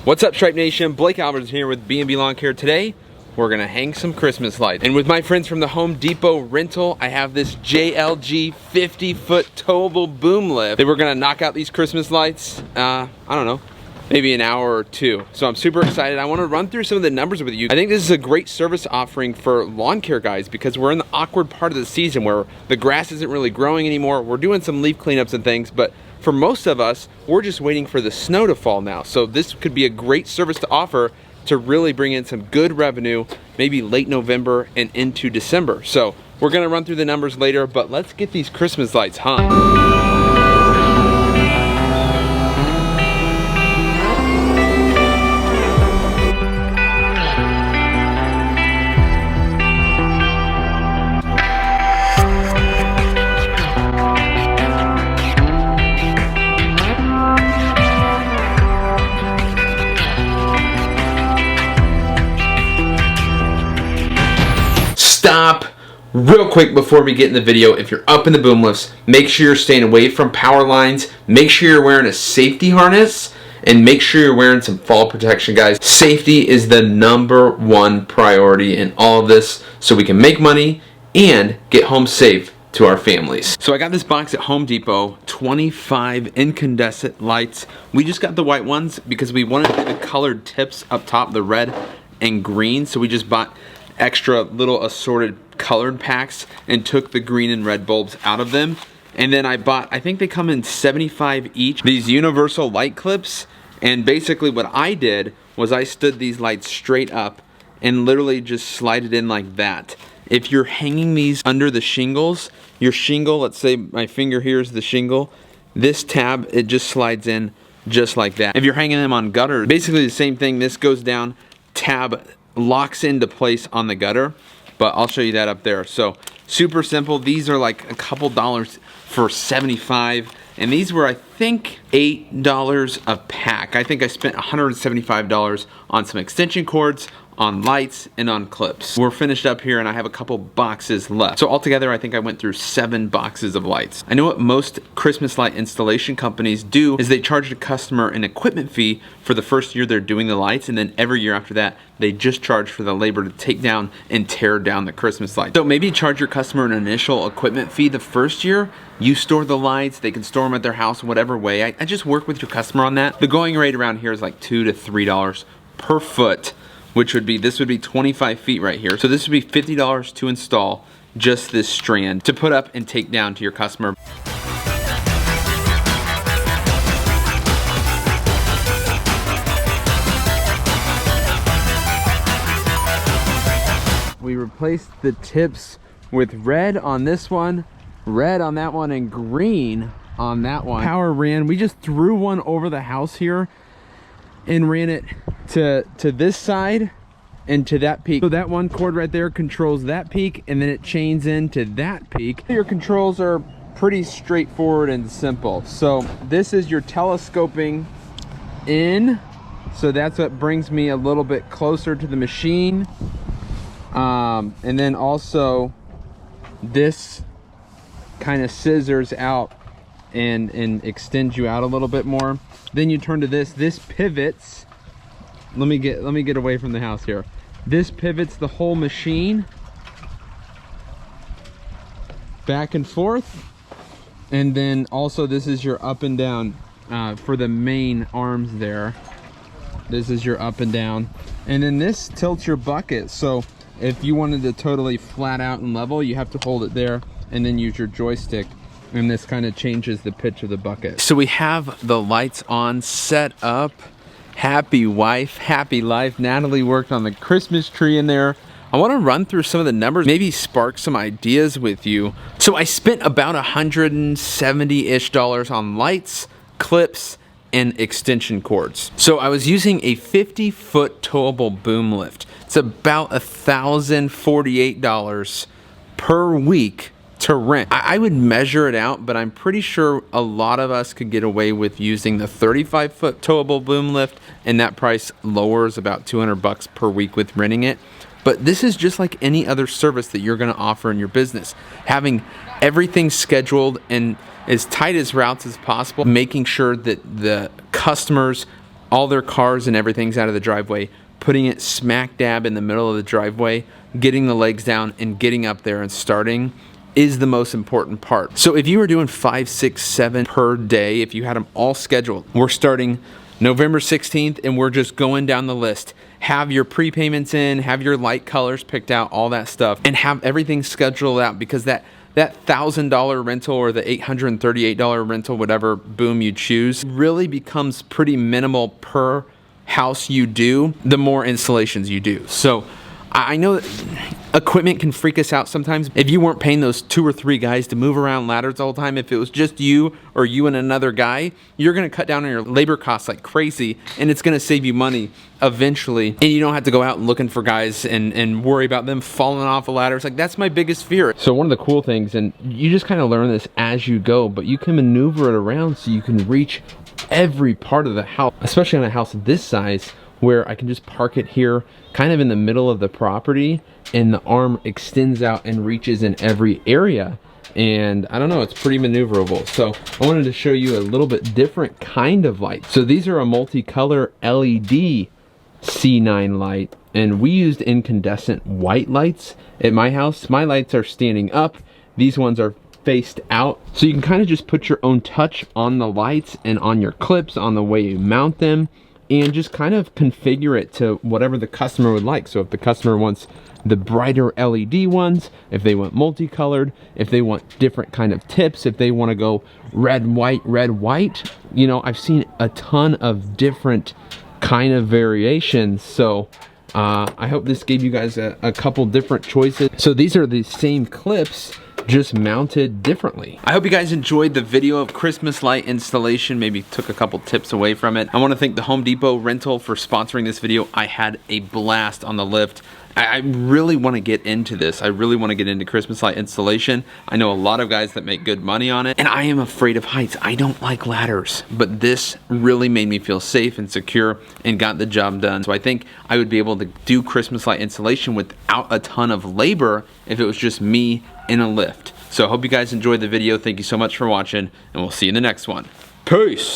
What's up, Stripe Nation? Blake Albertson here with B&B Lawn Care. Today, we're gonna hang some Christmas lights. And with my friends from the Home Depot rental, I have this JLG 50-foot towable boom lift that we're gonna knock out these Christmas lights, I don't know, maybe an hour or two. So I'm super excited. I wanna run through some of the numbers with you. I think this is a great service offering for lawn care guys because we're in the awkward part of the season where the grass isn't really growing anymore. We're doing some leaf cleanups and things, but for most of us, we're just waiting for the snow to fall now. So this could be a great service to offer to really bring in some good revenue, maybe late November and into December. So we're gonna run through the numbers later, but let's get these Christmas lights hung. Stop real quick before we get in the video. If you're up in the boom lifts, make sure you're staying away from power lines. Make sure you're wearing a safety harness and make sure you're wearing some fall protection, guys. Safety is the #1 priority in all of this so we can make money and get home safe to our families. So I got this box at Home Depot, 25 incandescent lights. We just got the white ones because we wanted the colored tips up top, the red and green. So we just bought extra little assorted colored packs and took the green and red bulbs out of them. And then I bought, I think they come in 75 each, these universal light clips. And basically what I did was I stood these lights straight up and literally just slide it in like that. If you're hanging these under the shingles, your shingle, let's say my finger here is the shingle, this tab, it just slides in just like that. If you're hanging them on gutters, basically the same thing. This goes down, tab locks into place on the gutter, but I'll show you that up there. So super simple. These are like a couple dollars for 75, and these were, I think, $8 a pack. I think I spent $175 on some extension cords, on lights, and on clips. We're finished up here and I have a couple boxes left. So altogether, I think I went through 7 boxes of lights. I know what most Christmas light installation companies do is they charge the customer an equipment fee for the first year they're doing the lights, and then every year after that, they just charge for the labor to take down and tear down the Christmas lights. So maybe charge your customer an initial equipment fee the first year. You store the lights, they can store them at their house whatever way. I just work with your customer on that. The going rate around here is like $2 to $3 per foot, which would be, this would be 25 feet right here. So this would be $50 to install just this strand to put up and take down to your customer. We replaced the tips with red on this one, red on that one, and green on that one. Power ran, we just threw one over the house here and ran it to this side and to that peak. So that one cord right there controls that peak, and then it chains into that peak. Your controls are pretty straightforward and simple. So this is your telescoping in. So that's what brings me a little bit closer to the machine. And then also this kind of scissors out and extends you out a little bit more. Then you turn to this pivots. Let me get away from the house here. This pivots the whole machine back and forth. And then also this is your up and down for the main arms there. This is your up and down. And then this tilts your bucket. So if you wanted to totally flat out and level, you have to hold it there and then use your joystick. And this kind of changes the pitch of the bucket. So we have the lights on, set up. Happy wife, happy life. Natalie worked on the Christmas tree in there. I want to run through some of the numbers, maybe spark some ideas with you. So I spent about $170-ish on lights, clips, and extension cords. So I was using a 50-foot towable boom lift. It's about $1,048 per week to rent. I would measure it out, but I'm pretty sure a lot of us could get away with using the 35-foot towable boom lift, and that price lowers about $200 per week with renting it. But this is just like any other service that you're gonna offer in your business. Having everything scheduled and as tight as routes as possible, making sure that the customers all their cars and everything's out of the driveway, putting it smack dab in the middle of the driveway, getting the legs down and getting up there and starting is the most important part. So if you were doing 5, 6, 7 per day, if you had them all scheduled, we're starting November 16th and we're just going down the list. Have your prepayments in, have your light colors picked out, all that stuff, and have everything scheduled out, because that $1,000 rental or the $838 rental, whatever boom you choose, really becomes pretty minimal per house you do, the more installations you do. So I know that equipment can freak us out sometimes. If you weren't paying those 2 or 3 guys to move around ladders all the time, if it was just you or you and another guy, you're gonna cut down on your labor costs like crazy, and it's gonna save you money eventually, and you don't have to go out and looking for guys and worry about them falling off a ladder. It's like, that's my biggest fear. So one of the cool things, and you just kind of learn this as you go, but you can maneuver it around so you can reach every part of the house, especially on a house this size, where I can just park it here kind of in the middle of the property, and the arm extends out and reaches in every area. And I don't know, it's pretty maneuverable. So I wanted to show you a little bit different kind of light. So these are a multicolor LED C9 light, and we used incandescent white lights at my house. My lights are standing up, these ones are faced out, so you can kind of just put your own touch on the lights and on your clips, on the way you mount them, and just kind of configure it to whatever the customer would like. So if the customer wants the brighter LED ones, if they want multicolored, if they want different kind of tips, if they want to go red, white, you know, I've seen a ton of different kind of variations. So I hope this gave you guys a couple different choices. So these are the same clips, just mounted differently. I hope you guys enjoyed the video of Christmas light installation, maybe took a couple tips away from it. I want to thank the Home Depot rental for sponsoring this video. I had a blast on the lift. I really want to get into this. I really want to get into Christmas light installation. I know a lot of guys that make good money on it, and I am afraid of heights. I don't like ladders, but this really made me feel safe and secure and got the job done. So I think I would be able to do Christmas light installation without a ton of labor if it was just me in a lift. So I hope you guys enjoyed the video. Thank you so much for watching, and we'll see you in the next one. Peace.